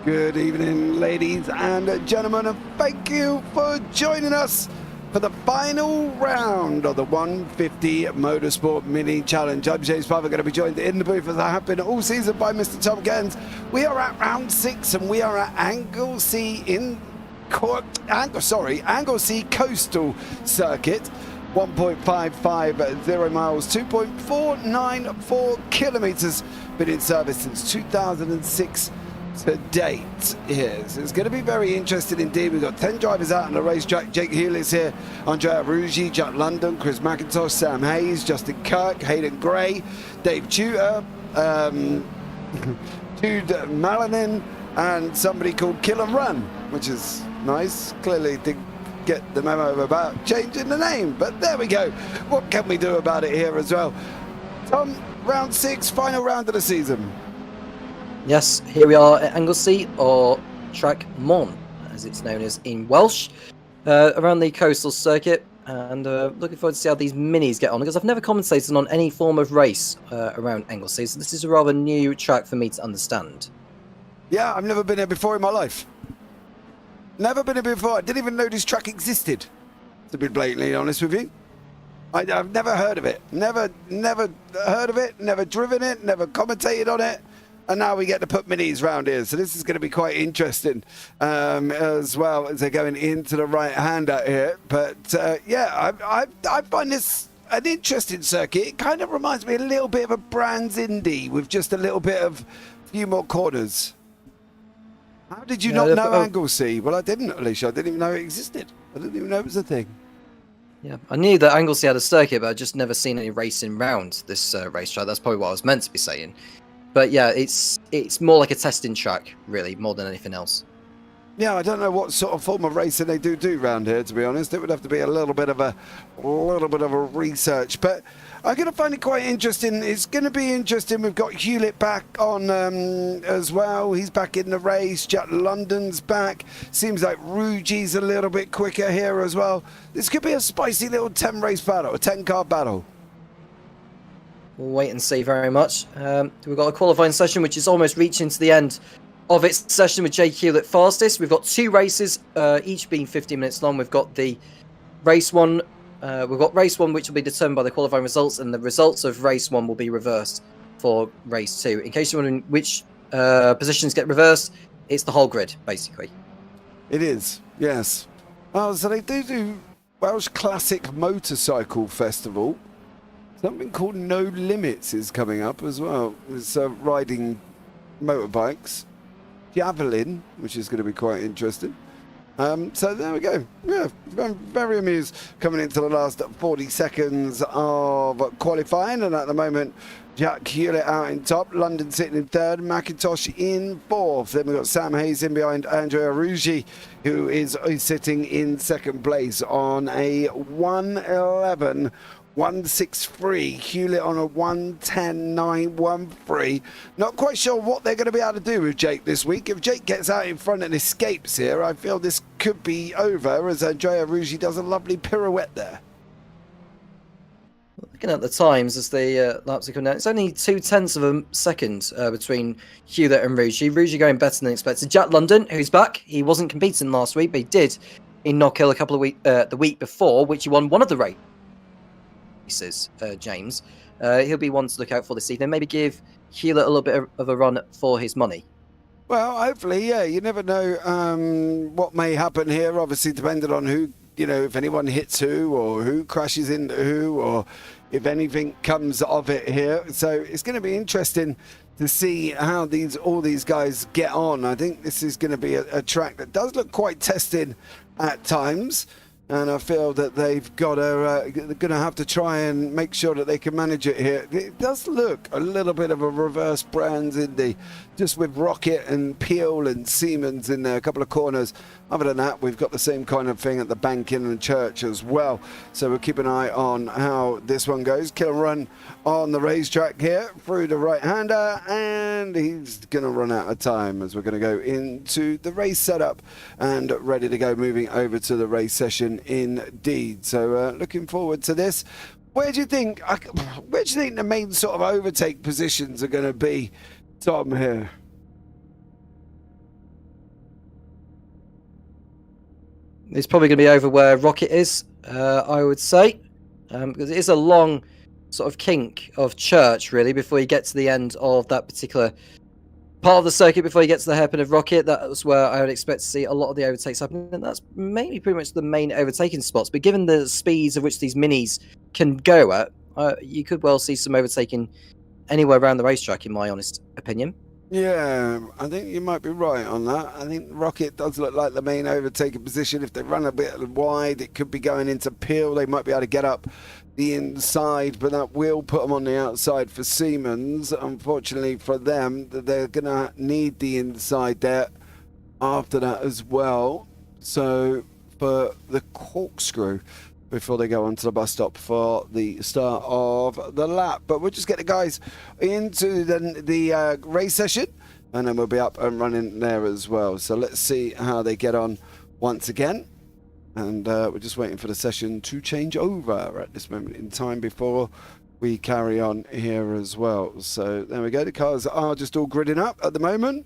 Good evening, ladies and gentlemen, and thank you for joining us for the final round of the 150 Motorsport Mini Challenge. I'm James Parfitt, going to be joined in the booth as I have been all season by Mr. Tom Cairns. We are at round 6 and we are at Anglesey Anglesey Coastal Circuit. 1.550 miles, 2.494 kilometers, been in service since 2006 to date here. So it's going to be very interesting indeed. We've got 10 drivers out on the racetrack. Jake Hewlett's here, Andrea Ruggi, Jack London, Chris McIntosh, Sam Hayes, Justin Kirk, Hayden Gray, Dave Tudor, Jude Malanin, and somebody called Kill and Run, which is nice. Clearly didn't get the memo about changing the name, but there we go. What can we do about it here as well? Tom, round 6, final round of the season. Yes, here we are at Anglesey, or Track Mon, as it's known as in Welsh, around the coastal circuit, and looking forward to see how these minis get on, because I've never commentated on any form of race around Anglesey, so this is a rather new track for me to understand. Yeah, I've never been here before in my life. Never been here before. I didn't even know this track existed, to be blatantly honest with you. I've never heard of it. Never heard of it, never driven it, never commentated on it. And now we get to put minis round here. So this is going to be quite interesting as well as they're going into the right-hander here. But yeah, I find this an interesting circuit. It kind of reminds me a little bit of a Brands Indy with just a little bit of few more corners. How did you not know Anglesey? Well, I didn't, Alicia. I didn't even know it existed. I didn't even know it was a thing. Yeah, I knew that Anglesey had a circuit, but I'd just never seen any racing round this racetrack. That's probably what I was meant to be saying. But yeah, it's more like a testing track, really, more than anything else. Yeah, I don't know what sort of form of racing they do round here, to be honest. It would have to be a little bit of a research. But I'm going to find it quite interesting. It's going to be interesting. We've got Hewlett back on as well. He's back in the race. Jack London's back. Seems like Ruggi's a little bit quicker here as well. This could be a spicy little 10-race battle, a 10-car battle. We'll wait and see very much. We've got a qualifying session which is almost reaching to the end of its session with Jake Hewlett fastest. We've got 2 races, each being 15 minutes long. We've got the race 1. We've got race 1 which will be determined by the qualifying results, and the results of race 1 will be reversed for race 2. In case you're wondering which positions get reversed, it's the whole grid, basically. It is, yes. Oh, so they do Welsh Classic Motorcycle Festival. Something called No Limits is coming up as well. It's riding motorbikes. Javelin, which is going to be quite interesting. So there we go. Yeah, I'm very amused coming into the last 40 seconds of qualifying. And at the moment, Jack Hewlett out in top, London sitting in 3rd, McIntosh in 4th. Then we've got Sam Hayes in behind Andrea Ruggi, who is sitting in 2nd place on a 1:11. 163, Hewlett on a 1:10.913. Not quite sure what they're going to be able to do with Jake this week. If Jake gets out in front and escapes here, I feel this could be over, as Andrea Ruggi does a lovely pirouette there. Looking at the times as the laps are coming down, it's only 0.2 of a second between Hewlett and Ruggi. Ruggi going better than expected. Jack London, who's back, he wasn't competing last week, but he did in Knockhill a couple of the week before, which he won one of the races. James, he'll be one to look out for this evening. Maybe give Hewlett a little bit of a run for his money. Well, hopefully, yeah. You never know what may happen here. Obviously, depending on who, if anyone hits who, or who crashes into who, or if anything comes of it here. So it's going to be interesting to see how all these guys get on. I think this is going to be a track that does look quite tested at times. And I feel that they've got to, they're going to have to try and make sure that they can manage it here. It does look a little bit of a reverse Brands Indy, just with Rocket and Peel and Siemens in there, a couple of corners. Other than that, we've got the same kind of thing at the bank in the church as well. So we'll keep an eye on how this one goes. Kill and Run on the racetrack here through the right-hander, and he's going to run out of time as we're going to go into the race setup and ready to go, moving over to the race session indeed. So looking forward to this. Where do you think the main sort of overtake positions are going to be, Tom, here? It's probably going to be over where Rocket is, I would say, because it is a long sort of kink of church, really, before you get to the end of that particular part of the circuit, before you get to the hairpin of Rocket. That's where I would expect to see a lot of the overtakes happen, and that's mainly pretty much the main overtaking spots. But given the speeds of which these minis can go at, you could well see some overtaking anywhere around the racetrack, in my honest opinion. Yeah, I think you might be right on that. I think Rocket does look like the main overtaking position. If they run a bit wide, it could be going into Peel. They might be able to get up the inside, but that will put them on the outside for Siemens. Unfortunately for them, they're going to need the inside there after that as well. So for the corkscrew, before they go onto the bus stop for the start of the lap. But we'll just get the guys into the race session, and then we'll be up and running there as well. So let's see how they get on once again. And we're just waiting for the session to change over at this moment in time before we carry on here as well. So there we go. The cars are just all gridding up at the moment.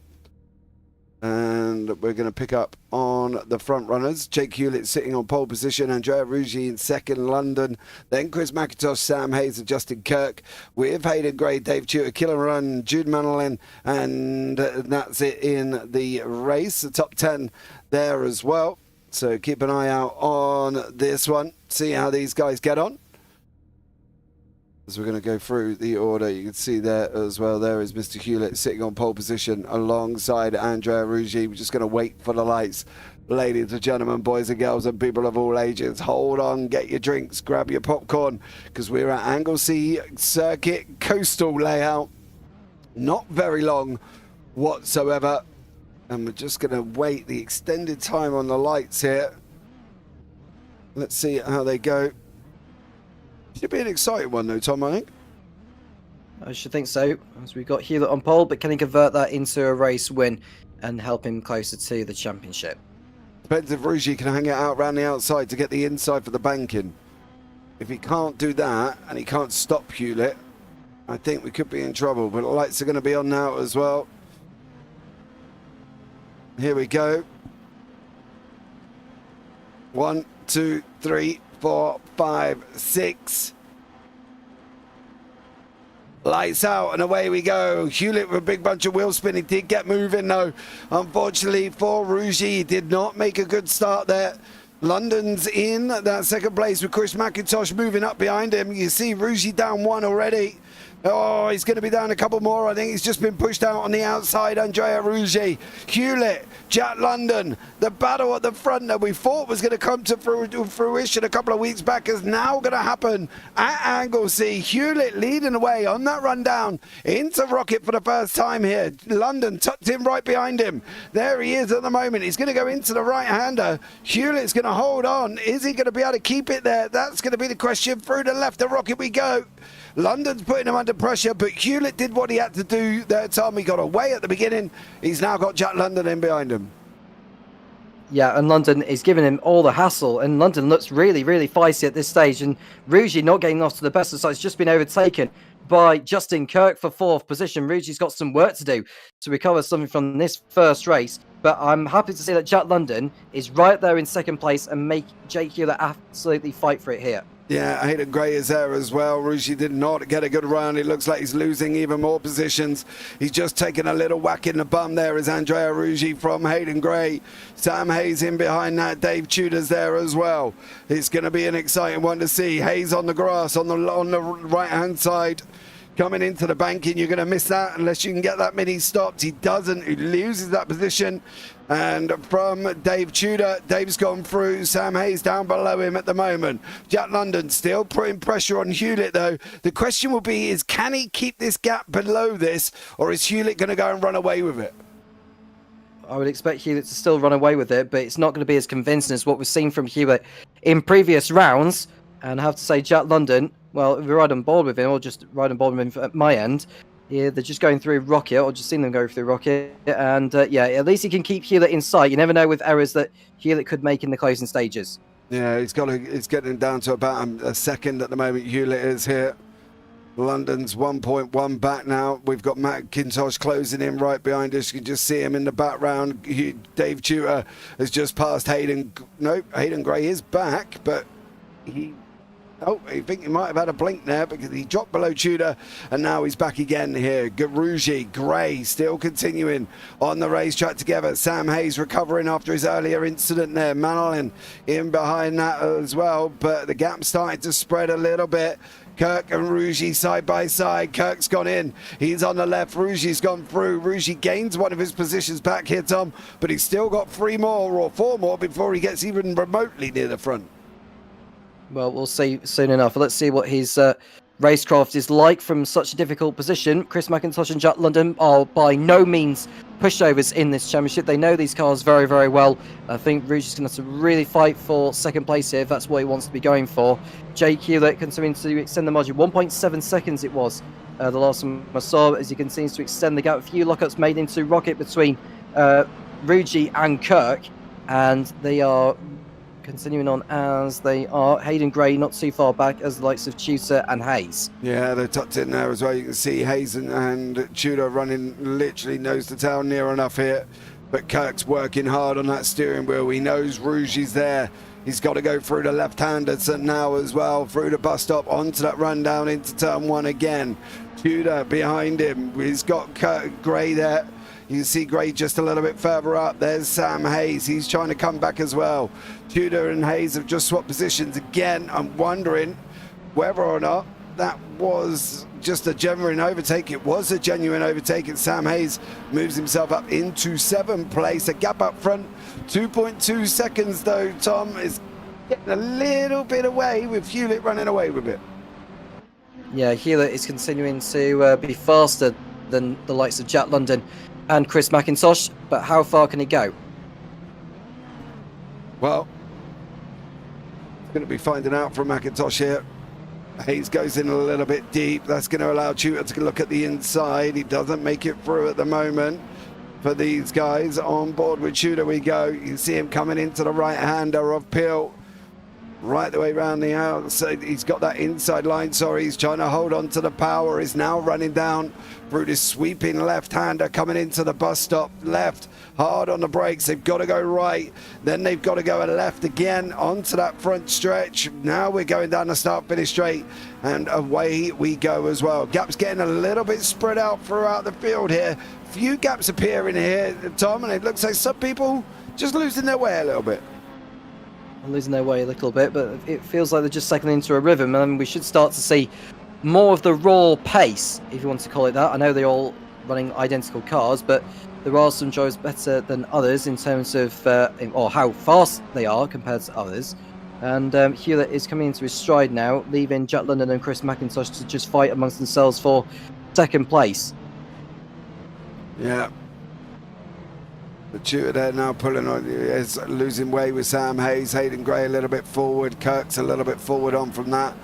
And we're going to pick up on the front runners. Jake Hewlett sitting on pole position, Andrea Ruggi in second, London. Then Chris McIntosh, Sam Hayes and Justin Kirk, with Hayden Gray, Dave Tudor, Killer Run, Jude Manolin, and that's it in the race. The top 10 there as well. So keep an eye out on this one. See how these guys get on. As we're going to go through the order, you can see there as well, there is Mr. Hewlett sitting on pole position alongside Andrea Ruggi. We're just going to wait for the lights. Ladies and gentlemen, boys and girls and people of all ages, hold on, get your drinks, grab your popcorn, because we're at Anglesey Circuit Coastal layout. Not very long whatsoever. And we're just going to wait the extended time on the lights here. Let's see how they go. Should be an exciting one though, Tom, I think. I should think so, as we've got Hewlett on pole, but can he convert that into a race win and help him closer to the championship? Depends if Ruggi can hang it out around the outside to get the inside for the banking. If he can't do that, and he can't stop Hewlett, I think we could be in trouble. But the lights are going to be on now as well. Here we go. 1, 2, 3, 4, 5, 6. Lights out and away we go. Hewlett with a big bunch of wheel spin. He did get moving though. Unfortunately for Ruggi, he did not make a good start there. London's in that second place with Chris McIntosh moving up behind him. You see Ruggi down one already. Oh, he's going to be down a couple more. I think he's just been pushed out on the outside. Andrea Ruggi, Hewlett, Jack London. The battle at the front that we thought was going to come to fruition a couple of weeks back is now going to happen at Anglesey. Hewlett leading the way on that run down into Rocket for the first time here. London tucked in right behind him. There he is at the moment. He's going to go into the right-hander. Hewlett's going to hold on. Is he going to be able to keep it there? That's going to be the question. Through the left of Rocket we go. London's putting him under pressure, but Hewlett did what he had to do there. Tom, he got away at the beginning. He's now got Jack London in behind him. Yeah, and London is giving him all the hassle, and London looks really, really feisty at this stage, and Ruggi not getting off to the best of sides, just been overtaken by Justin Kirk for 4th position. Ruggi's got some work to do to recover something from this first race, but I'm happy to see that Jack London is right there in second place and make Jake Hewlett absolutely fight for it here. Yeah, Hayden Gray is there as well. Ruggi did not get a good run. It looks like he's losing even more positions. He's just taken a little whack in the bum there as Andrea Ruggi from Hayden Gray. Sam Hayes in behind that. Dave Tudor's there as well. It's going to be an exciting one to see. Hayes on the grass on the right-hand side. Coming into the banking, you're going to miss that unless you can get that mini stopped. He doesn't. He loses that position. And from Dave Tudor, Dave's gone through. Sam Hayes down below him at the moment. Jack London still putting pressure on Hewlett, though. The question will be is, can he keep this gap below this, or is Hewlett going to go and run away with it? I would expect Hewlett to still run away with it, but it's not going to be as convincing as what we've seen from Hewlett in previous rounds. And I have to say, Jack London, well, if we ride on board with him, or just ride on board with him at my end, yeah, they're just going through Rocket, or just seen them go through Rocket, and yeah, at least he can keep Hewlett in sight. You never know with errors that Hewlett could make in the closing stages. Yeah, it's getting down to about a second at the moment. Hewlett is here. London's 1.1 back now. We've got McIntosh closing in right behind us. You can just see him in the background. Dave Tudor has just passed Hayden. Nope, Hayden Gray is back, but I think he might have had a blink there because he dropped below Tudor and now he's back again here. Garugi, Gray still continuing on the racetrack together. Sam Hayes recovering after his earlier incident there. Manolin in behind that as well, but the gap's starting to spread a little bit. Kirk and Rugi side by side. Kirk's gone in. He's on the left. Rugi's gone through. Rugi gains one of his positions back here, Tom, but he's still got 3 more or 4 more before he gets even remotely near the front. Well, we'll see soon enough. Let's see what his racecraft is like from such a difficult position. Chris McIntosh and Jack London are by no means pushovers in this championship. They know these cars very, very well. I think Rugi's going to have to really fight for second place here if that's what he wants to be going for. Jake Hewlett continuing to extend the margin. 1.7 seconds it was the last time I saw, as he continues to extend the gap. A few lockups made into Rocket between Rugi and Kirk, and they are continuing on as they are. Hayden Gray not too far back as the likes of Tudor and Hayes. Yeah, they're tucked in there as well. You can see Hayes and Tudor running literally nose to tail near enough here. But Kirk's working hard on that steering wheel. He knows Rugi's there. He's got to go through the left-hander now as well, through the bus stop, onto that run down into turn 1 again. Tudor behind him. He's got Gray there. You can see Gray just a little bit further up. There's Sam Hayes. He's trying to come back as well. Tudor and Hayes have just swapped positions again. I'm wondering whether or not that was just a genuine overtake. It was a genuine overtake, and Sam Hayes moves himself up into 7th place. A gap up front, 2.2 seconds though. Tom is getting a little bit away with Hewlett running away with it. Yeah, Hewlett is continuing to be faster than the likes of Jack London and Chris McIntosh, but how far can he go? Well, going to be finding out from McIntosh here. Hayes goes in a little bit deep. That's going to allow Tudor to look at the inside. He doesn't make it through at the moment. For these guys on board with Tudor we go. You can see him coming into the right-hander of Peel. Right the way around the outside. He's got that inside line, sorry. He's trying to hold on to the power. He's now running down through this sweeping left-hander coming into the bus stop. Left, hard on the brakes. They've got to go right. Then they've got to go left again onto that front stretch. Now we're going down the start-finish straight, and away we go as well. Gap's getting a little bit spread out throughout the field here. Few gaps appearing here, Tom, and it looks like some people just losing their way a little bit. Losing their way a little bit, but it feels like they're just settling into a rhythm, and we should start to see more of the raw pace, if you want to call it that. I know they're all running identical cars, but there are some drivers better than others in terms of or how fast they are compared to others. And Hewlett is coming into his stride now, leaving Jack London and Chris McIntosh to just fight amongst themselves for second place. Yeah. But Tudor there now pulling on, is losing way with Sam Hayes. Hayden Gray a little bit forward. Kirk's a little bit forward on from that.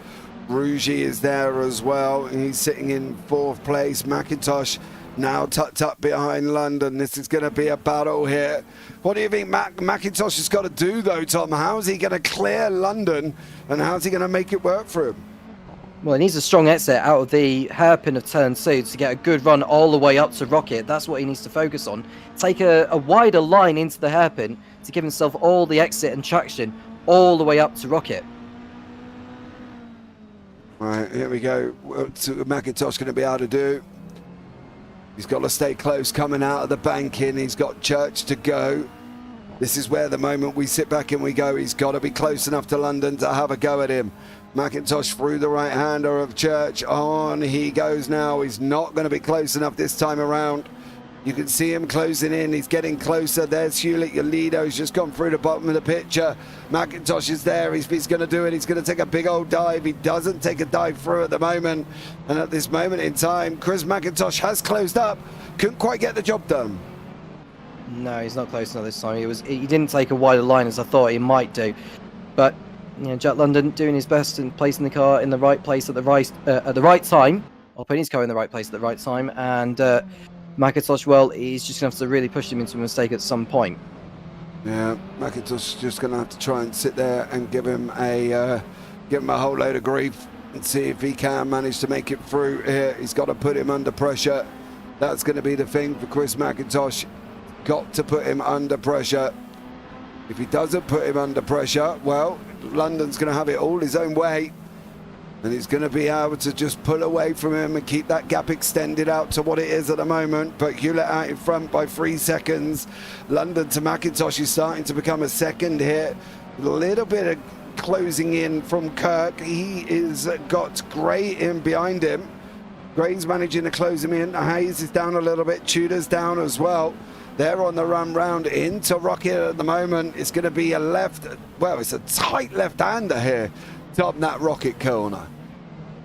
Rugi is there as well. He's sitting in 4th place. McIntosh now tucked up behind London. This is going to be a battle here. What do you think McIntosh has got to do though, Tom? How's he going to clear London, and how's he going to make it work for him? Well, he needs a strong exit out of the hairpin of turn 2 to get a good run all the way up to Rocket. That's what he needs to focus on. Take a wider line into the hairpin to give himself all the exit and traction all the way up to Rocket. Right, here we go. What's McIntosh going to be able to do? He's got to stay close coming out of the banking. He's got Church to go. This is where the moment we sit back and we go, he's got to be close enough to London to have a go at him. McIntosh through the right-hander of Church. On he goes now. He's not going to be close enough this time around. You can see him closing in. He's getting closer. There's Hewlett. Yolido's just gone through the bottom of the picture. McIntosh is there. He's going to do it. He's going to take a big old dive. He doesn't take a dive through at the moment. And at this moment in time, Chris McIntosh has closed up. Couldn't quite get the job done. No, he's not close enough this time. He didn't take a wider line as I thought he might do. But you know, Jack London doing his best and placing the car in the right place at the right time. Or putting his car in the right place at the right time. And McIntosh, well, he's just going to have to really push him into a mistake at some point. Yeah, McIntosh is just going to have to try and sit there and give him a whole load of grief. and see if he can manage to make it through here. He's got to put him under pressure. That's going to be the thing for Chris McIntosh. Got to put him under pressure. If he doesn't put him under pressure, well, London's going to have it all his own way. And he's going to be able to just pull away from him and keep that gap extended out to what it is at the moment. But Hewlett out in front by 3 seconds. London to McIntosh is starting to become a second here. A little bit of closing in from Kirk. He is got Gray in behind him. Gray's managing to close him in. Hayes is down a little bit. Tudor's down as well. They're on the run round into Rocket at the moment. It's going to be a left, well, it's a tight left-hander here top that Rocket corner.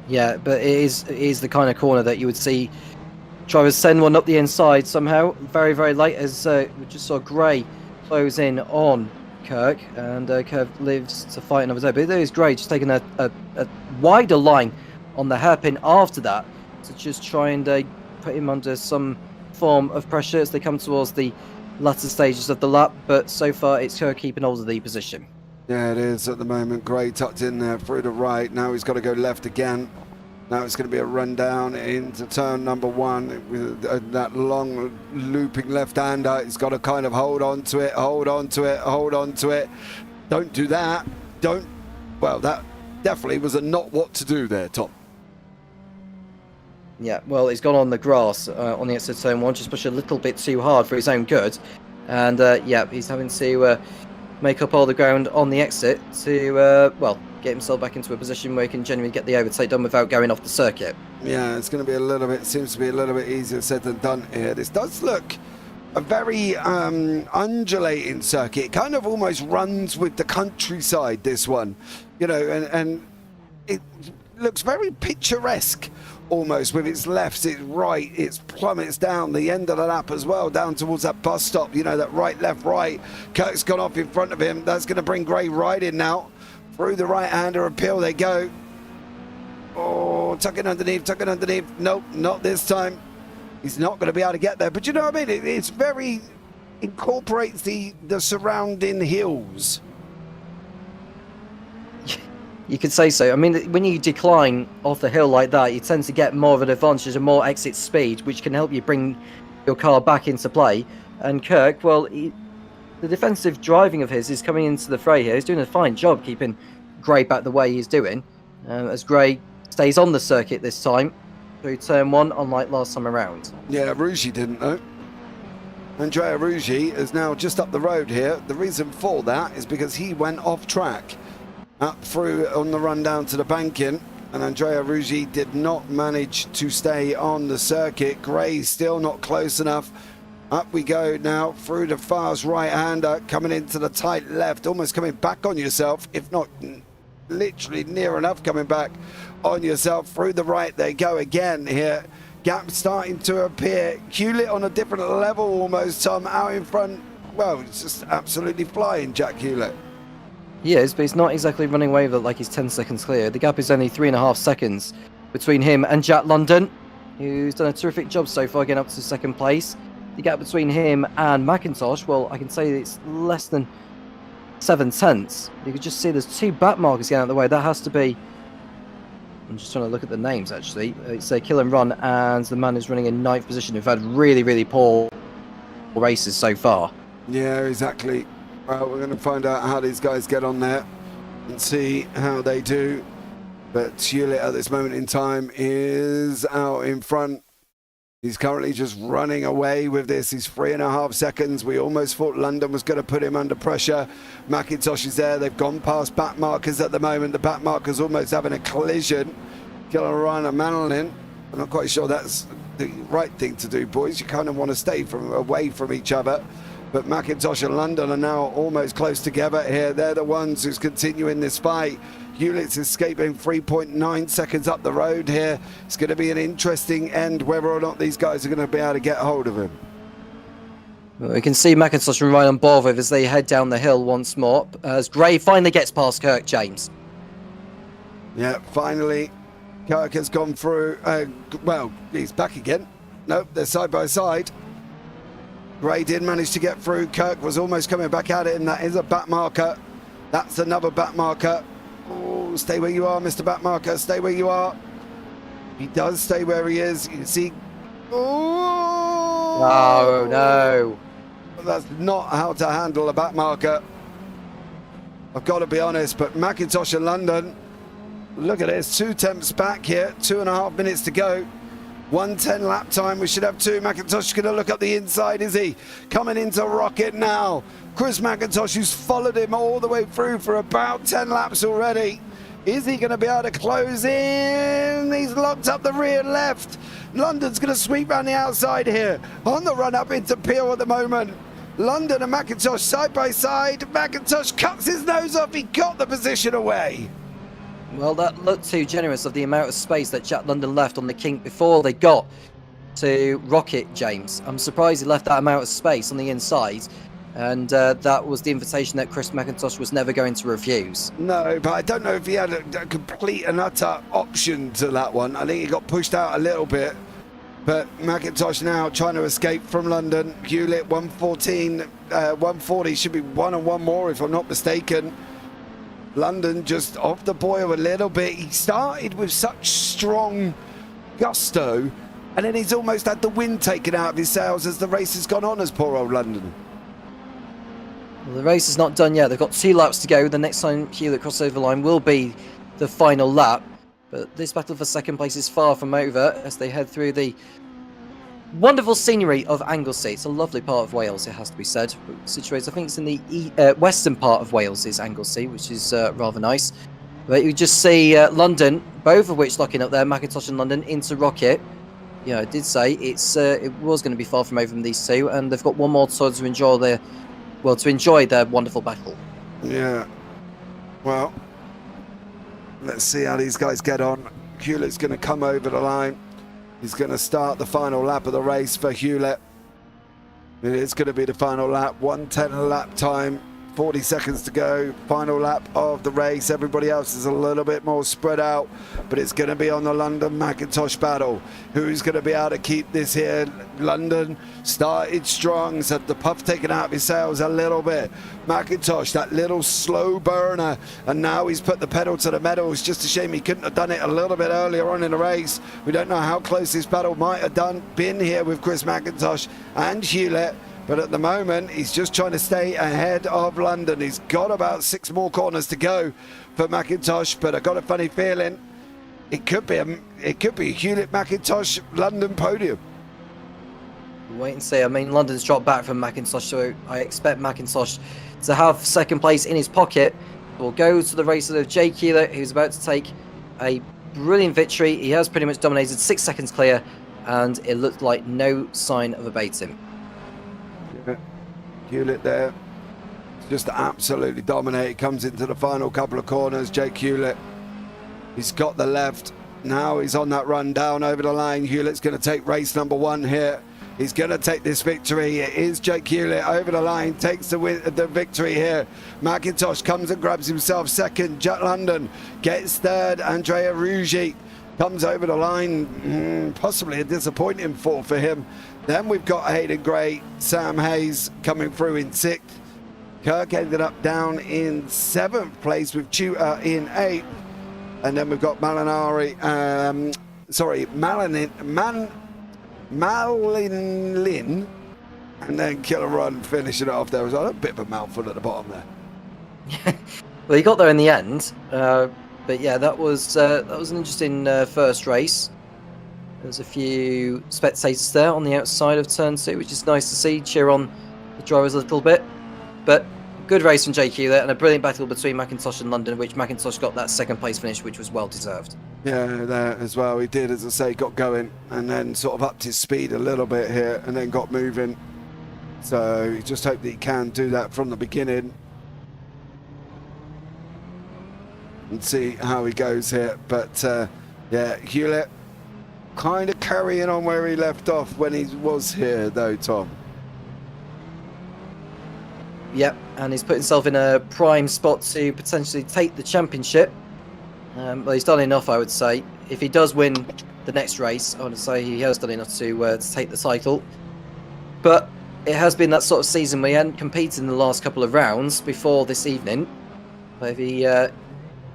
Yeah, but it is the kind of corner that you would see drivers send one up the inside somehow very, very late, as we just saw Gray close in on Kirk, and Kirk lives to fight another day. But there is Gray just taking a wider line on the hairpin after that to just try and put him under some form of pressure as they come towards the latter stages of the lap. But so far it's Kirk keeping hold of the position. Yeah, it is at the moment. Gray tucked in there through the right. Now he's got to go left again. Now it's going to be a run down into turn number 1 with that long looping left-hander. He's got to kind of hold on to it, hold on to it, hold on to it. Don't do that. Don't. Well, that definitely was a not what to do there, Tom. Yeah, well, he's gone on the grass on the exit turn 1, just push a little bit too hard for his own good. And yeah, he's having to make up all the ground on the exit to, well, get himself back into a position where he can genuinely get the overtake done without going off the circuit. Yeah, it's going to be a little bit, seems to be a little bit easier said than done here. This does look a very undulating circuit. It kind of almost runs with the countryside, this one, you know, and it looks very picturesque almost, with its left, its right, its plummets down the end of the lap as well, down towards that bus stop, you know, that right, left, right. Kirk's gone off in front of him. That's going to bring Gray right in now. Through the right-hander appeal they go. Oh, tucking underneath. Nope, not this time. He's not going to be able to get there. But you know what I mean? It's very, incorporates the surrounding hills. You could say so. I mean, when you decline off the hill like that, you tend to get more of an advantage and more exit speed, which can help you bring your car back into play. And Kirk, well, the defensive driving of his is coming into the fray here. He's doing a fine job keeping Gray back the way he's doing, as Gray stays on the circuit this time through turn 1, unlike last time around. Yeah, Ruggi didn't though. Andrea Ruggi is now just up the road here. The reason for that is because he went off track up through on the run down to the banking, and Andrea Ruggi did not manage to stay on the circuit. Gray still not close enough. Up we go now through the fast right-hander, coming into the tight left, almost coming back on yourself, if not literally near enough coming back on yourself. Through the right they go again here. Gap starting to appear. Hewlett on a different level almost, Tom, out in front. Well, it's just absolutely flying, Jack Hewlett. He is, but he's not exactly running away with it like he's 10 seconds clear. The gap is only 3.5 seconds between him and Jack London, who's done a terrific job so far getting up to second place. The gap between him and McIntosh, well, I can say it's less than 7 tenths. You can just see there's 2 back markers getting out of the way. That has to be... I'm just trying to look at the names, actually. It's Kill and Run, and the man who's running in 9th position, who've had really, really poor races so far. Yeah, exactly. Well, we're going to find out how these guys get on there and see how they do. But Hewlett at this moment in time is out in front. He's currently just running away with this. He's 3.5 seconds. We almost thought London was going to put him under pressure. McIntosh is there. They've gone past back markers at the moment. The back markers almost having a collision. Gilleran and Manolin. I'm not quite sure that's the right thing to do, boys. You kind of want to stay away from each other. But McIntosh and London are now almost close together here. They're the ones who's continuing this fight. Hewlett's escaping 3.9 seconds up the road here. It's going to be an interesting end whether or not these guys are going to be able to get hold of him. Well, we can see McIntosh and Ryan on with as they head down the hill once more, as Gray finally gets past Kirk, James. Yeah, finally, Kirk has gone through. Well, he's back again. Nope, they're side by side. Gray did manage to get through. Kirk was almost coming back at it, and that is a back marker. That's another back marker. Oh, Oh, stay where you are, Mr. Backmarker. Stay where you are. He does stay where he is. You can see. Oh, no. That's not how to handle a backmarker. I've got to be honest, but McIntosh and London, look at this. 2 temps back here. 2.5 minutes to go. 1:10 lap time. We should have 2. McIntosh is going to look up the inside, is he? Coming into Rocket now. Chris McIntosh, who's followed him all the way through for about 10 laps already. Is he going to be able to close in? He's locked up the rear left. London's going to sweep around the outside here. On the run up into Peel at the moment. London and McIntosh side by side. McIntosh cuts his nose off. He got the position away. Well, that looked too generous of the amount of space that Jack London left on the kink before they got to Rocket, James. I'm surprised he left that amount of space on the inside, and that was the invitation that Chris McIntosh was never going to refuse. No, but I don't know if he had a complete and utter option to that one. I think he got pushed out a little bit, but McIntosh now trying to escape from London. Hewlett 114, 140 should be 1 and 1 more if I'm not mistaken. London just off the boil a little bit. He started with such strong gusto, and then he's almost had the wind taken out of his sails as the race has gone on, as poor old London. Well, the race is not done yet. They've got 2 laps to go. The next time Hewlett crosses over the line will be the final lap. But this battle for second place is far from over as they head through the wonderful scenery of Anglesey. It's a lovely part of Wales, it has to be said. Situated, I think it's in the western part of Wales is Anglesey, which is rather nice. But you just see London, both of which locking up there, McIntosh and London, into Rocket. You know, I did say it was going to be far from over from these two, and they've got one more time to enjoy their wonderful battle. Yeah. Well, let's see how these guys get on. Hewlett's going to come over the line. He's going to start the final lap of the race for Hewlett. It is going to be the final lap. 1:10 lap time. 40 seconds to go. Final lap of the race. Everybody else is a little bit more spread out, but it's going to be on the London McIntosh battle. Who's going to be able to keep this here? London started strong, so the puff taken out of his sails a little bit. McIntosh, that little slow burner, and now he's put the pedal to the metal. It's just a shame he couldn't have done it a little bit earlier on in the race. We don't know how close this battle might have been here with Chris McIntosh and Hewlett. But at the moment, he's just trying to stay ahead of London. He's got about 6 more corners to go for McIntosh, but I got a funny feeling it could be a Hewlett McIntosh London podium. Wait and see. I mean, London's dropped back from McIntosh, so I expect McIntosh to have second place in his pocket. We'll go to the race of Jake Hewlett, who's about to take a brilliant victory. He has pretty much dominated, 6 seconds clear, and it looked like no sign of abating. Hewlett there, just absolutely dominated. Comes into the final couple of corners. Jake Hewlett, he's got the left. Now he's on that run down over the line. Hewlett's going to take race number 1 here. He's going to take this victory. It is Jake Hewlett over the line, takes the victory here. McIntosh comes and grabs himself second. Jack London gets third. Andrea Ruggi comes over the line. Possibly a disappointing fall for him. Then we've got Hayden Gray, Sam Hayes coming through in 6th. Kirk ended up down in 7th place with Tutor in 8th. And then we've got Malinari, Malinlin, and then Killer Run finishing it off there as well. A bit of a mouthful at the bottom there. Well, he got there in the end. But yeah, that was an interesting first race. There's a few spectators there on the outside of turn 2, which is nice to see. Cheer on the drivers a little bit. But good race from Jake Hewlett and a brilliant battle between McIntosh and London, which McIntosh got that second place finish, which was well deserved. Yeah, there as well. He did, as I say, got going and then sort of upped his speed a little bit here and then got moving. So you just hope that he can do that from the beginning and see how he goes here. But yeah, Hewlett kind of carrying on where he left off when he was here, though, Tom. Yep, and he's put himself in a prime spot to potentially take the championship. Well, he's done enough, I would say. If he does win the next race, I would say he has done enough to take the title. But it has been that sort of season where he hadn't competed in the last couple of rounds before this evening. But if he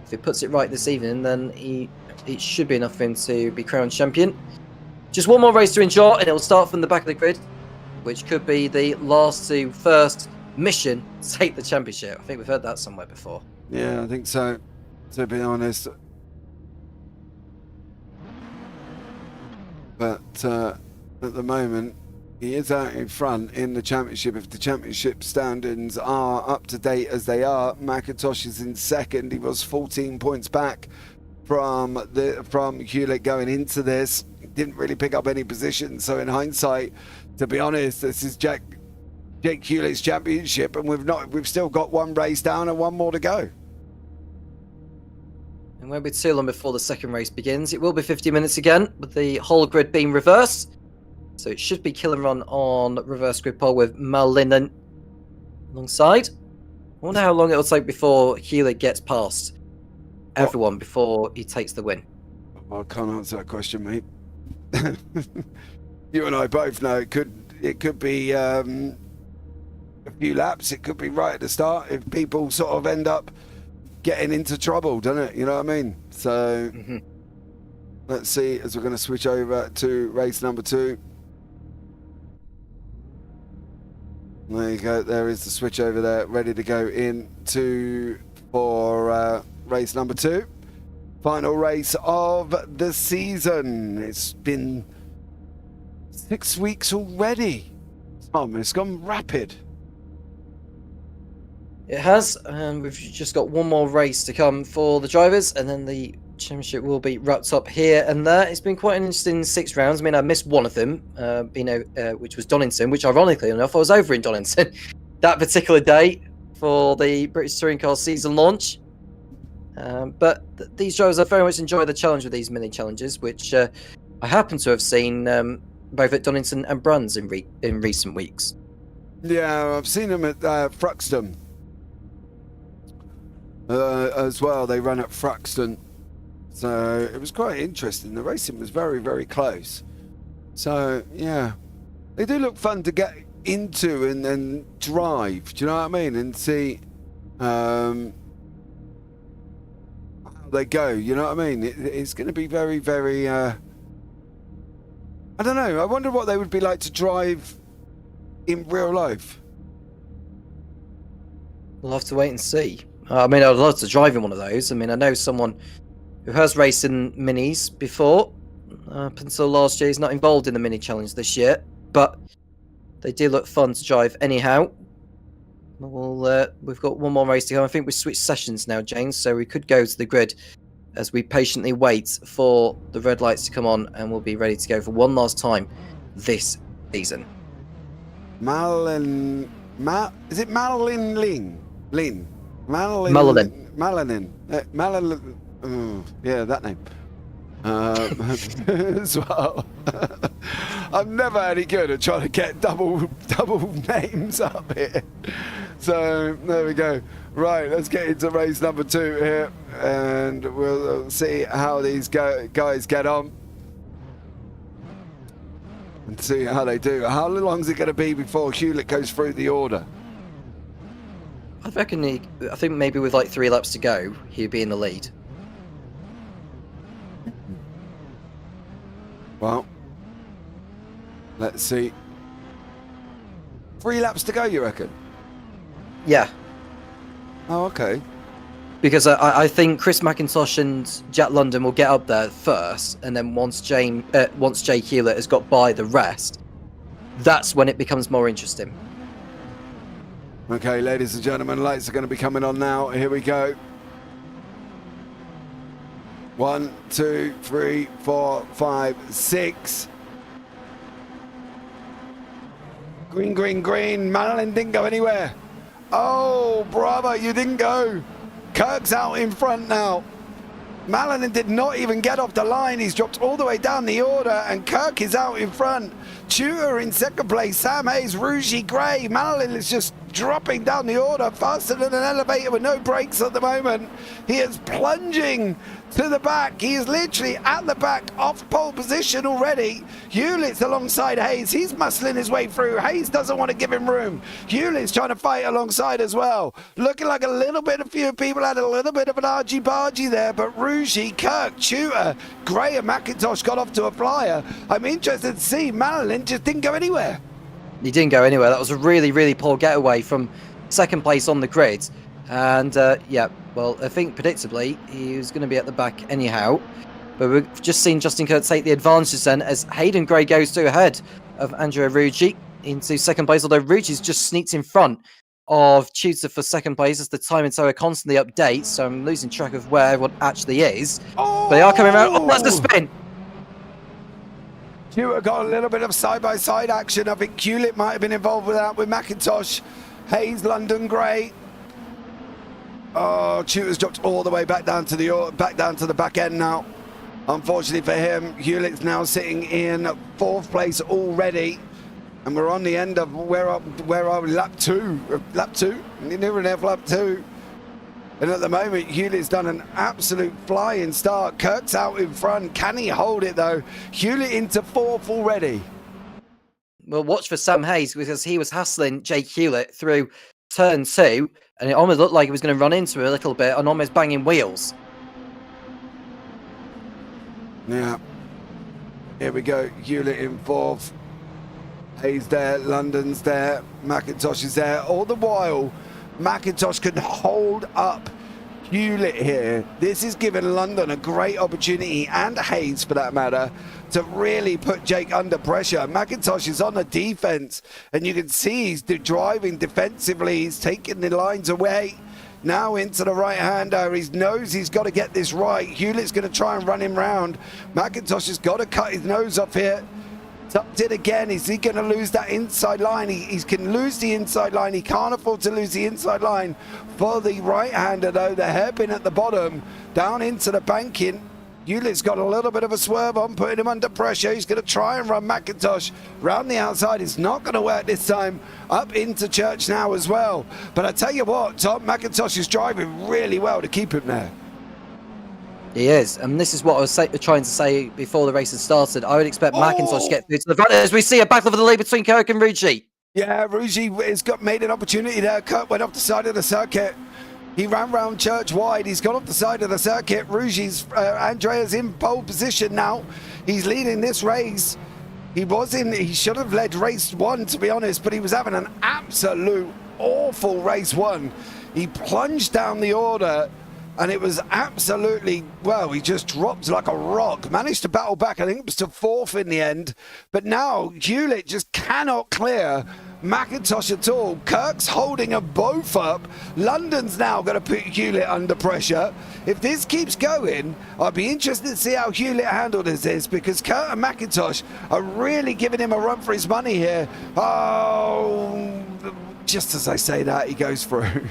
If he puts it right this evening, then it should be enough for him to be crowned champion. Just one more race to ensure, and it'll start from the back of the grid, which could be the last to first mission to take the championship. I think we've heard that somewhere before. Yeah, I think so, to be honest. But at the moment, he is out in front in the championship. If the championship standings are up to date as they are, McIntosh is in second. He was 14 points back from Hewlett going into this. He didn't really pick up any position. So in hindsight, to be honest, this is Jake Hewlett's championship, and we've still got one race down and one more to go. It won't be too long before the second race begins. It will be 50 minutes again, with the whole grid being reversed. So it should be kill and run on reverse grid pole with Malinen alongside. I wonder how long it'll take before Hewlett gets past everyone before he takes the win. I can't answer that question, mate. You and I both know it could be a few laps. It could be right at the start if people sort of end up getting into trouble, doesn't it? You know what I mean? So let's see, as we're going to switch over to race number 2. There you go. There is the switch over there, ready to go for race number 2. Final race of the season. It's been 6 weeks already. It's gone rapid. It has, and we've just got one more race to come for the drivers, and then the championship will be wrapped up here and there. It's been quite an interesting 6 rounds. I mean, I missed one of them, which was Donington, which ironically enough, I was over in Donington that particular day for the British Touring Car season launch. But these drivers have very much enjoyed the challenge with these mini challenges, which I happen to have seen both at Donington and Bruns in recent weeks. Yeah, I've seen them at Fruxton as well. They run at Fruxton. So it was quite interesting. The racing was very, very close. So, yeah. They do look fun to get into and then drive. Do you know what I mean? And see how they go. You know what I mean? It's going to be very, very... I don't know. I wonder what they would be like to drive in real life. We'll have to wait and see. I mean, I'd love to drive in one of those. I mean, I know someone who has raced in minis before. Up until last year, he's not involved in the mini challenge this year, but they do look fun to drive anyhow. Well, we've got one more race to go. I think we switched sessions now, James, so we could go to the grid as we patiently wait for the red lights to come on, and we'll be ready to go for one last time this season. Is it Malin Ling? Lin? Malin. Yeah, that name. As well. I'm never any good at trying to get double names up here. So there we go. Right, let's get into race number 2 here, and we'll see how these guys get on and see how they do. How long is it going to be before Hewlett goes through the order? I think maybe with like 3 laps to go, he'd be in the lead. Well, let's see. 3 laps to go, you reckon? Yeah. Oh, okay. Because I think Chris McIntosh and Jack London will get up there first, and then once Jake Hewlett has got by the rest, that's when it becomes more interesting. Okay, ladies and gentlemen, lights are going to be coming on now. Here we go. 1, 2, 3, 4, 5, 6. Green, green, green. Madeline didn't go anywhere. Oh, bravo, you didn't go. Kirk's out in front now. Malin did not even get off the line. He's dropped all the way down the order, and Kirk is out in front. Tudor in second place. Sam Hayes, Rougy Gray. Malin is just dropping down the order faster than an elevator with no brakes at the moment. He is plunging to the back. He is literally at the back, off pole position already. Hewlett's alongside Hayes. He's muscling his way through. Hayes doesn't want to give him room. Hewlett's trying to fight alongside as well. Looking like a few people had a little bit of an argy-bargy there, but Rougy, Kirk, Tudor, Gray and McIntosh got off to a flyer. I'm interested to see. Madeline just didn't go anywhere. He didn't go anywhere. That was a really, really poor getaway from second place on the grid. And yeah, well, I think predictably he was going to be at the back anyhow. But we've just seen Justin Kirk take the advantage then as Hayden Gray goes to ahead of Andrea Rougy into second place, although Rougy's just sneaked in front of Tudor for second place as the time and tower constantly updates, so I'm losing track of where everyone actually is. Oh! But they are coming around. Oh, that's the spin! Tudor got a little bit of side-by-side action. I think Hewlett might have been involved with that, with McIntosh, Hayes, London, Gray. Oh, Tudor's dropped all the way back down to the back end now. Unfortunately for him, Hewlett's now sitting in fourth place already, and we're on the end of where are we? Lap two, near enough lap 2. And at the moment, Hewlett's done an absolute flying start. Kirk's out in front. Can he hold it though? Hewlett into fourth already. Well, watch for Sam Hayes because he was hassling Jake Hewlett through turn 2, and it almost looked like he was going to run into it a little bit and almost banging wheels. Yeah. Here we go. Hewlett in fourth. Hayes there. London's there. McIntosh is there. All the while, McIntosh can hold up Hewlett here. This is giving London a great opportunity, and Hayes for that matter, to really put Jake under pressure. McIntosh is on the defense, and you can see he's driving defensively. He's taking the lines away. Now into the right-hander. He knows he's got to get this right. Hewlett's going to try and run him round. McIntosh has got to cut his nose off here. Tucked it again. Is he going to lose that inside line? He can lose the inside line. He can't afford to lose the inside line for the right-hander, though. The hairpin at the bottom, down into the banking. Hewlett's got a little bit of a swerve on, putting him under pressure. He's going to try and run McIntosh round the outside. It's not going to work this time. Up into Church now as well. But I tell you what, Tom, McIntosh is driving really well to keep him there. He is, and this is what I was trying to say before the race had started. I would expect McIntosh to get through to the front as we see a battle for the lead between Kirk and Rougy. Yeah, Rougy has made an opportunity there. Kirk went off the side of the circuit. He ran round Church wide. He's gone off the side of the circuit. Rougy's Andrea's in pole position now. He's leading this race. He should have led race 1, to be honest, but he was having an absolute awful race 1. He plunged down the order, and it was absolutely, well, he just dropped like a rock. Managed to battle back. I think it was to 4th in the end. But now Hewlett just cannot clear McIntosh at all. Kirk's holding them both up. London's now going to put Hewlett under pressure. If this keeps going, I'd be interested to see how Hewlett handled this, because Kirk and McIntosh are really giving him a run for his money here. Oh, just as I say that, he goes through.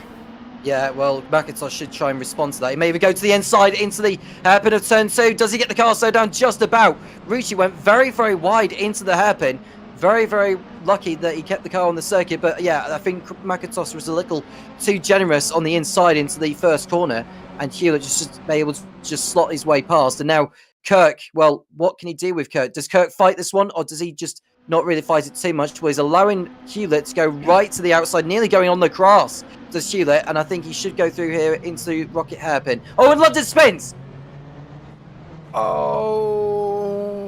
Yeah, well, McIntosh should try and respond to that. He may even go to the inside into the hairpin of turn 2. Does he get the car slowed down? Just about. Rougy went very, very wide into the hairpin. Very, very lucky that he kept the car on the circuit. But yeah, I think McIntosh was a little too generous on the inside into the first corner, and Hewlett just be able to just slot his way past. And now Kirk, well, what can he do with Kirk? Does Kirk fight this one, or does he just not really fight it too much? Well, he's allowing Hewlett to go right to the outside, nearly going on the grass. Does Hewlett, and I think he should go through here into Rocket Hairpin. Oh, and London spins! Oh.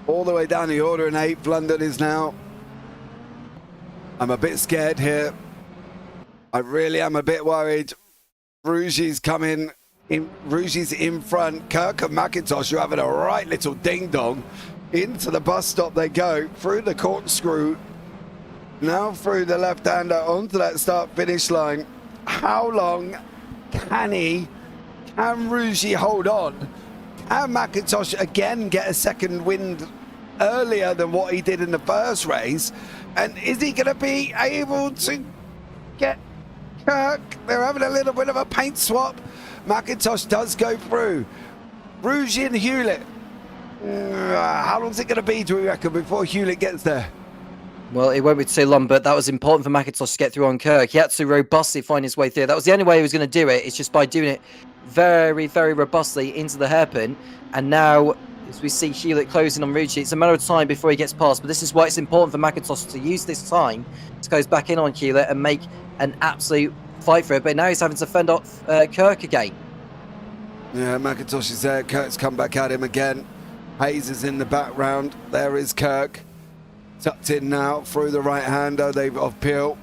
All the way down the order in 8th, London is now. I'm a bit scared here. I really am a bit worried. Rougy's coming. Rougy's in front. Kirk and McIntosh are having a right little ding-dong. Into the bus stop they go, through the corkscrew, now through the left-hander onto that start-finish line. How long can Rougy hold on? Can McIntosh again get a second wind earlier than what he did in the first race? And is he going to be able to get Kirk? They're having a little bit of a paint swap. McIntosh does go through. Rougy and Hewlett. How long is it going to be, do we reckon, before Hewlett gets there? Well, it won't be too long, but that was important for McIntosh to get through on Kirk. He had to robustly find his way through. That was the only way he was going to do it. It's just by doing it very, very robustly into the hairpin. And now, as we see Hewlett closing on Rucci, it's a matter of time before he gets past. But this is why it's important for McIntosh to use this time to close back in on Hewlett and make an absolute fight for it. But now he's having to fend off Kirk again. Yeah, McIntosh is there. Kirk's come back at him again. Hayes is in the background. There is Kirk. Tucked in now through the right-hander of Peel.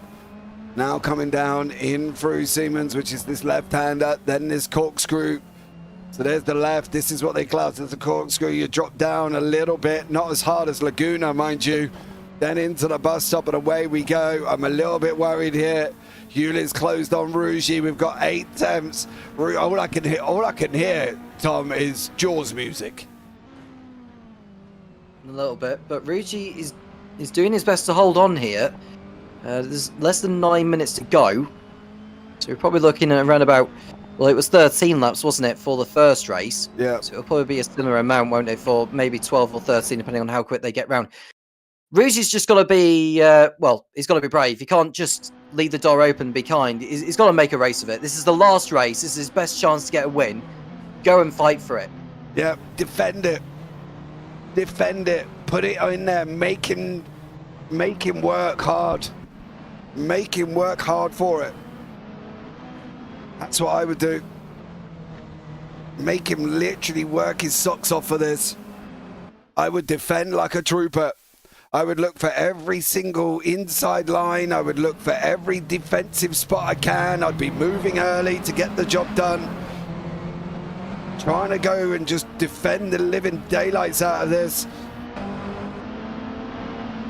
Now coming down in through Siemens, which is this left-hander. Then this corkscrew. So there's the left. This is what they class as a corkscrew. You drop down a little bit. Not as hard as Laguna, mind you. Then into the bus stop and away we go. I'm a little bit worried here. Hewlett's closed on Rugy. We've got 8 attempts. All I can hear, Tom, is Jaws music. A little bit, but Rugy is doing his best to hold on here. There's less than 9 minutes to go, so we're probably looking at around about, well, it was 13 laps, wasn't it, for the first race? Yeah. So it'll probably be a similar amount, won't it, for maybe 12 or 13, depending on how quick they get round. Rugy's just got to be, well, he's got to be brave. He can't just leave the door open and be kind. He's got to make a race of it. This is the last race. This is his best chance to get a win. Go and fight for it. Yeah, defend it. Defend it. Put it in there. Make him work hard. Make him work hard for it. That's what I would do. Make him literally work his socks off for this. I would defend like a trooper. I would look for every single inside line. I would look for every defensive spot I can. I'd be moving early to get the job done. Trying to go and just defend the living daylights out of this.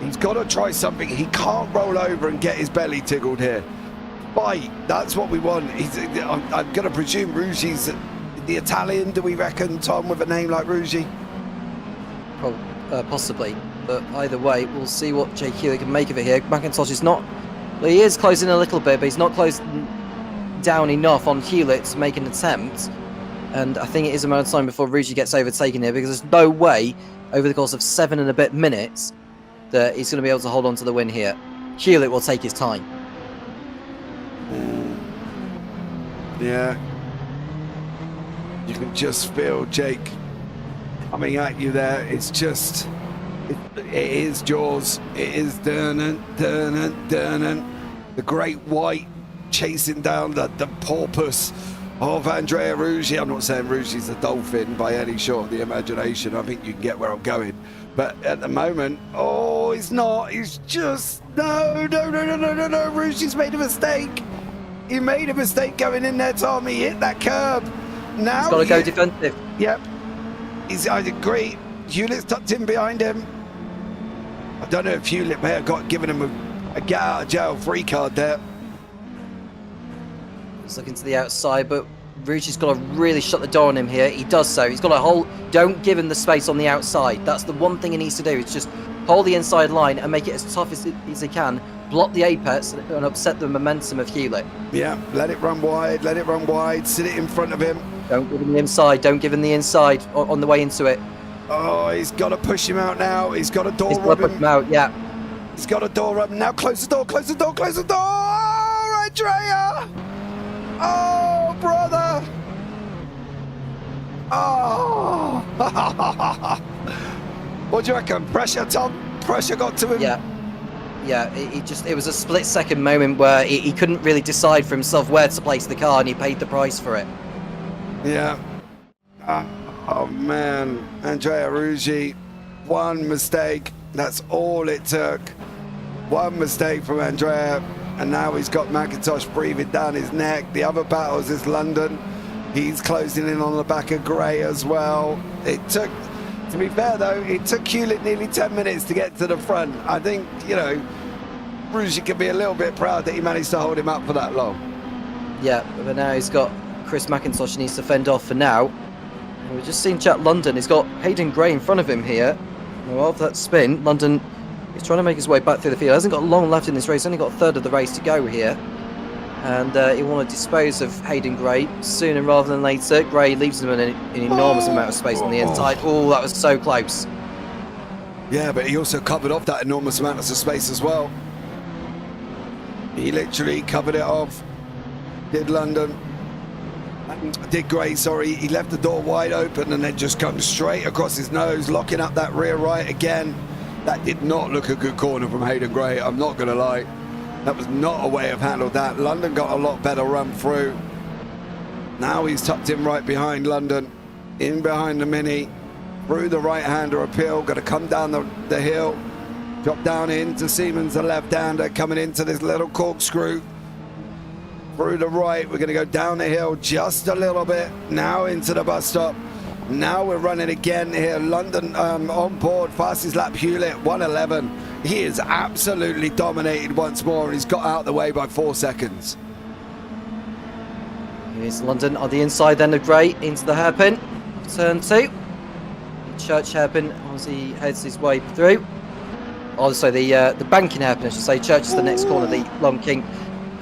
He's got to try something. He can't roll over and get his belly tickled here. Fight. That's what we want. I'm going to presume Rugy's the Italian, do we reckon, Tom, with a name like Rugy? Possibly. But either way, we'll see what Jake Hewlett can make of it here. McIntosh is not... Well, he is closing a little bit, but he's not closing down enough on Hewlett to make an attempt. And I think it is a matter of time before Rugy gets overtaken here, because there's no way, over the course of 7 and a bit minutes, that he's going to be able to hold on to the win here. Hewlett will take his time. Yeah. You can just feel Jake coming at you there. It's just... It is Jaws. It is Durnan. The great white chasing down the porpoise of Andrea Rugy. I'm not saying Rugy's a dolphin by any short of the imagination. I think you can get where I'm going. But at the moment, oh, he's not. He's just, no. Rugy's made a mistake. He made a mistake going in there, Tom. He hit that curb. Now he's got to go defensive. Yep. I agree. Hewlett's tucked in behind him. I don't know if Hewlett may have given him a get out of jail free card there. He's looking to the outside, but Rugy's got to really shut the door on him here. He does so. He's got to hold. Don't give him the space on the outside. That's the one thing he needs to do. It's just hold the inside line and make it as tough as he can. Block the apex and upset the momentum of Hewlett. Yeah, let it run wide. Let it run wide. Sit it in front of him. Don't give him the inside. Don't give him the inside on the way into it. Oh, he's got to push him out now. He's got a door He's got to push him out, yeah. He's got a door up now. Close the door, close the door, close the door. Oh, Andrea! Oh, brother! Oh! What do you reckon? Pressure, Tom? Pressure got to him? Yeah, it was a split-second moment where he couldn't really decide for himself where to place the car, and he paid the price for it. Yeah. Oh man, Andrea Rugy, one mistake. That's all it took. One mistake from Andrea, and now he's got McIntosh breathing down his neck. The other battles is London. He's closing in on the back of Gray as well. It took, to be fair though, it took Hewlett nearly 10 minutes to get to the front. I think, Rugy can be a little bit proud that he managed to hold him up for that long. Yeah, but now he's got Chris McIntosh he needs to fend off for now. And we've just seen Jack London. He's got Hayden Gray in front of him here. Well, after that spin, London is trying to make his way back through the field. He hasn't got long left in this race. He's only got a third of the race to go here. And he want to dispose of Hayden Gray sooner rather than later. Gray leaves him an enormous amount of space on the inside. Oh, that was so close. Yeah, but he also covered off that enormous amount of space as well. He literally covered it off. Did London. Did great, sorry. He left the door wide open and then just come straight across his nose, locking up that rear right again. That did not look a good corner from Hayden Gray, I'm not going to lie. That was not a way of handling that. London got a lot better run through. Now he's tucked in right behind London, in behind the Mini, through the right-hander appeal, going to come down the hill, drop down into Siemens, the left-hander, coming into this little corkscrew. Through the right, we're going to go down the hill just a little bit, now into the bus stop. Now we're running again here. London on board, fastest lap Hewlett, 1:11. He is absolutely dominated once more, and he's got out of the way by 4 seconds. Here's London on the inside then of Gray into the hairpin. Turn 2. Church hairpin as he heads his way through. Also the banking hairpin, I should say. Church is the next corner, the Long King.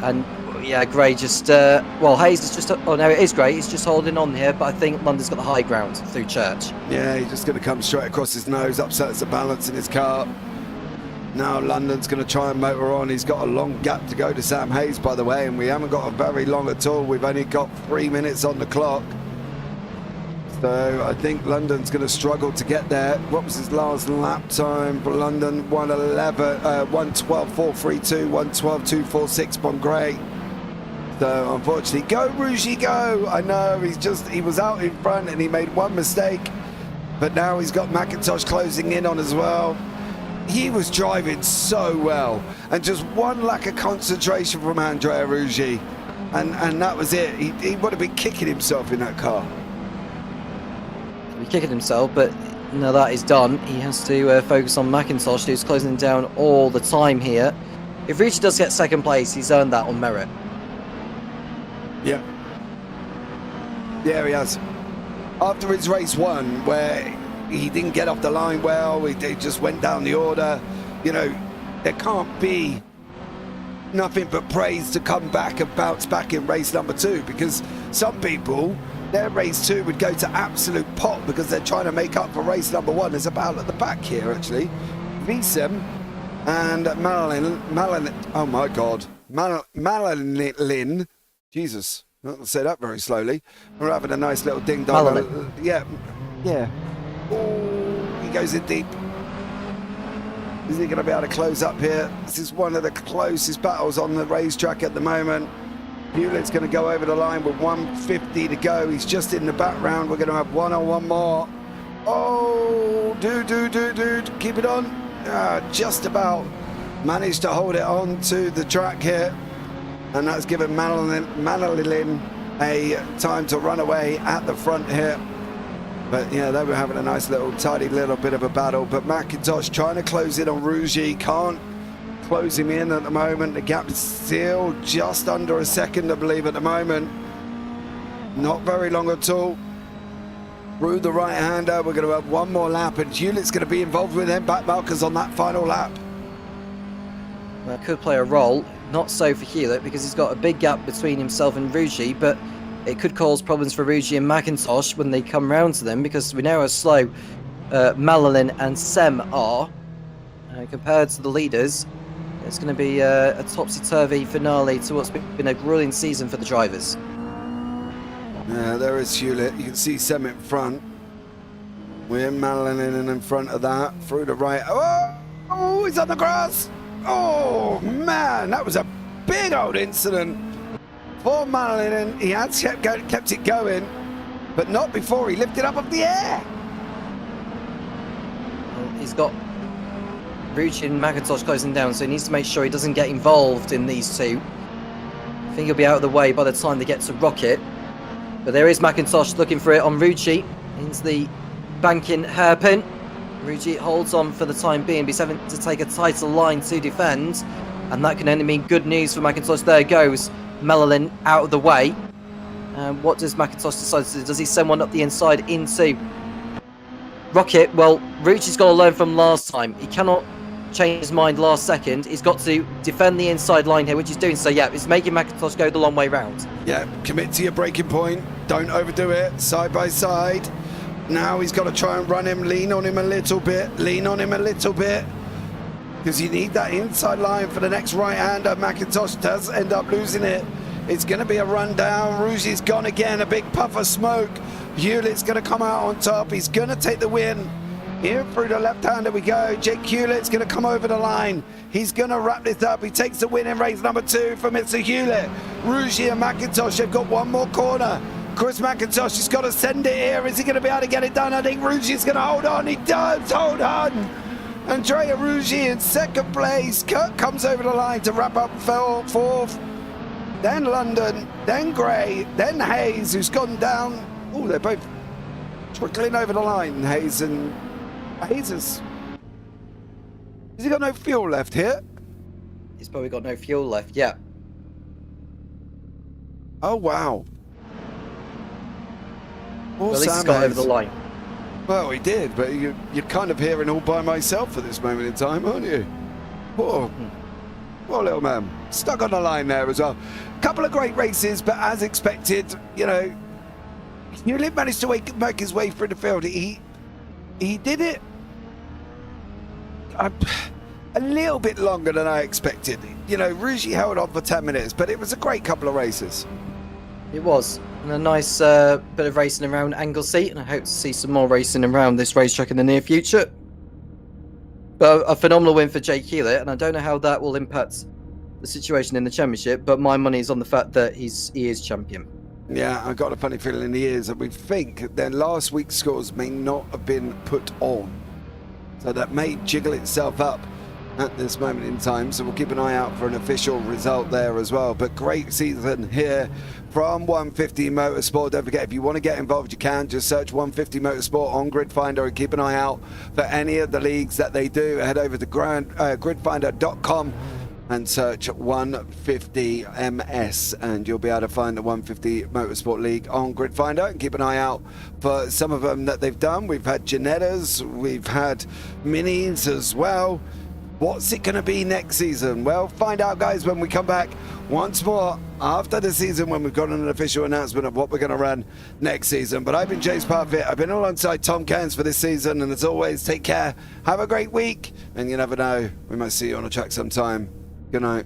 And yeah, Gray just, well, Hayes is just, oh no, it is Gray. He's just holding on here, but I think London's got the high ground through Church. Yeah, he's just going to come straight across his nose, upsets the balance in his car. Now London's going to try and motor on. He's got a long gap to go to Sam Hayes, by the way, and we haven't got a very long at all. We've only got 3 minutes on the clock. So I think London's going to struggle to get there. What was his last lap time for London? 1:12.432, 1:12.246 from Gray. So unfortunately, go Rougy, go! I know he was out in front and he made one mistake, but now he's got McIntosh closing in on as well. He was driving so well, and just one lack of concentration from Andrea Rougy, and that was it. He would have been kicking himself in that car. He's kicking himself, but now that is done, he has to focus on McIntosh, who's closing down all the time here. If Rougy does get second place, he's earned that on merit. Yeah, he has. After his race one, where he didn't get off the line well, he just went down the order. You know, there can't be nothing but praise to come back and bounce back in race number 2, because some people, their race 2 would go to absolute pot because they're trying to make up for race number 1. There's a battle at the back here, actually. Visem and Malin, oh my God, Malin. Jesus, I'll say that very slowly. We're having a nice little ding-dong. Yeah. Oh, he goes in deep. Is he going to be able to close up here? This is one of the closest battles on the racetrack at the moment. Hewlett's going to go over the line with 1:50 to go. He's just in the background. We're going to have one more. Oh, dude, keep it on. Just about managed to hold it on to the track here. And that's given Manolin a time to run away at the front here. But yeah, they were having a nice tidy little bit of a battle. But McIntosh trying to close in on Rougy, can't close him in at the moment. The gap is still just under a second, I believe, at the moment. Not very long at all. Through the right-hander, we're going to have one more lap, and Hewlett's going to be involved with them back markers on that final lap. That could play a role. Not so for Hewlett, because he's got a big gap between himself and Rougy, but it could cause problems for Rougy and McIntosh when they come round to them, because we know how slow Malalin and Sem are. Compared to the leaders, it's going to be a topsy-turvy finale to what's been a grueling season for the drivers. Yeah, there is Hewlett. You can see Sem in front. We're Malalin in front of that. Through the right. Oh, he's on the grass! Oh man, that was a big old incident for Malalin. He had kept it going, but not before he lifted up the air. Well, he's got Rougy and McIntosh closing down, so he needs to make sure he doesn't get involved in these two. I think he'll be out of the way by the time they get to Rocket. But there is McIntosh looking for it on Rougy into the banking hairpin. Rougy holds on for the time being, but he's having to take a tighter line to defend, and that can only mean good news for McIntosh. There goes Malalin out of the way. What does McIntosh decide to do? Does he send one up the inside into Rocket? Well, Rougy's got to learn from last time. He cannot change his mind last second. He's got to defend the inside line here, which he's doing. So yeah, it's making McIntosh go the long way round. Yeah, commit to your braking point. Don't overdo it. Side by side. Now he's got to try and run him, lean on him a little bit, because you need that inside line for the next right-hander. McIntosh does end up losing it. It's going to be a run down. Rougy's gone again, a big puff of smoke. Hewlett's going to come out on top. He's going to take the win. Here through the left-hander we go. Jake Hewlett's going to come over the line. He's going to wrap this up. He takes the win in race number 2 for Mr. Hewlett. Rougy and McIntosh have got one more corner. Chris McIntosh has got to send it here. Is he going to be able to get it done? I think Rougy's going to hold on. He does hold on. Andrea Rougy in second place. Kurt comes over the line to wrap up fourth. Then London, then Gray, then Hayes, who's gone down. Oh, they're both trickling over the line. Hayes has he got no fuel left here? He's probably got no fuel left, yeah. Oh, wow. Well, at least he's got over the line. Well, he did, but you're kind of hearing all by myself at this moment in time, aren't you? Poor little man. Stuck on the line there as well. Couple of great races, but as expected, Hewlett managed to make his way through the field. He did it a little bit longer than I expected. Rougy held on for 10 minutes, but it was a great couple of races. It was. And a nice bit of racing around Anglesey, and I hope to see some more racing around this racetrack in the near future. But a phenomenal win for Jake Hewlett, and I don't know how that will impact the situation in the championship, but my money is on the fact that he is champion. Yeah, I got a funny feeling he is, and we think that last week's scores may not have been put on. So that may jiggle itself up at this moment in time, so we'll keep an eye out for an official result there as well. But great season here from 150 Motorsport. Don't forget, if you want to get involved, you can just search 150 Motorsport on Gridfinder and keep an eye out for any of the leagues that they do. Head over to gridfinder.com and search 150 MS, and you'll be able to find the 150 Motorsport League on Gridfinder, and keep an eye out for some of them that they've done. We've had Janettas, we've had Minis as well. What's it going to be next season? Well, find out, guys, when we come back once more after the season, when we've got an official announcement of what we're going to run next season. But I've been James Parfitt. I've been alongside Tom Cairns for this season, and as always, take care, have a great week, and you never know, we might see you on a track sometime. Good night.